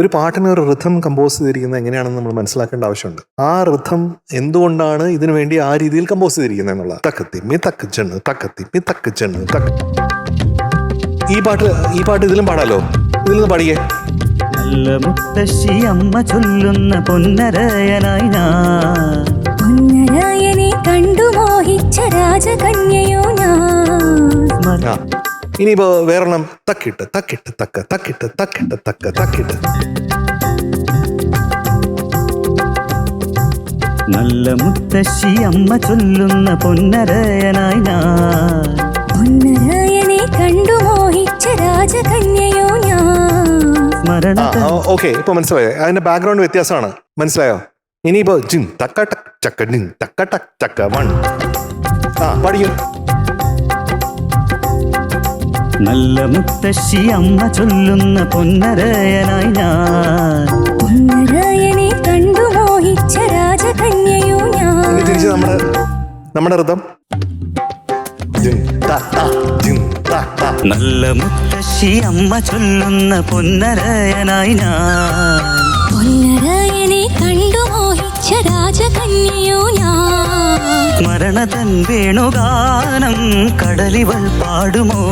ഒരു പാട്ടിന് ഒരു റിഥം കമ്പോസ് ചെയ്തിരിക്കുന്നത് എങ്ങനെയാണെന്ന് നമ്മൾ മനസ്സിലാക്കേണ്ട ആവശ്യമുണ്ട്. ആ റിഥം എന്തുകൊണ്ടാണ് ഇതിനു വേണ്ടി ആ രീതിയിൽ കമ്പോസ് ചെയ്തിരിക്കുന്നത് എന്നുള്ള തക്കത്തിമ്മി തക്ക് ചെണ്ണ് തക്കത്തിമ്മി തക്ക് ചെണ്ണ് തക്ക്. ഈ പാട്ട് ഇതിലും പാടാലോ. ഇതിൽ നിന്ന് പാടിയേ. നല്ല മുത്തശ്ശി അമ്മ ചൊല്ലുന്ന പൊന്നരയനായി ഞാൻ, പൊന്നരായനെ കണ്ടു മോഹിച്ച രാജകന്യയോ ഞാൻ. ഇനിയിപ്പോ വേറെണ്ണം. തക്കിട്ട് തക്കിട്ട് തക്ക തക്കിട്ട് തക്കിട്ട് തക്ക തക്കിട്ട്. നല്ല മുത്തശ്ശി അമ്മ ചൊല്ലുന്ന പൊന്നരയനായി ഞാൻ, പൊന്നരായനെ കണ്ടു മോഹിച്ച രാജകന്യയോ ഞാൻ. ഓക്കെ, ഇപ്പൊ മനസ്സിലായോ? അതിന്റെ ബാക്ക്ഗ്രൗണ്ട് വ്യത്യാസമാണ്. മനസ്സിലായോ? ഇനിയിപ്പോ ജിൻ തക്ക ടക് ചക്ക ജിൻ തക്ക ടക് ചക്ക വൺ. പഠിക്കും. നല്ല മുത്തശ്ശി അമ്മ ചൊല്ലുന്ന പൊന്നരയനായി ഞാൻ, പൊന്നരായനെ കണ്ടു മോഹിച്ച രാജകന്യയോ ഞാൻ. തിരിച്ച് നമ്മുടെ ഋതം. നല്ല മുത്തശ്ശി അമ്മ ചൊല്ലുന്ന പൊന്നരയനായി ഞാൻ, പൊന്നരായനെ കണ്ടു മോഹിച്ച രാജകന്യയോ ഞാൻ. മരണതൻ വേണുഗാനം കടലിവൾ പാടുമോ.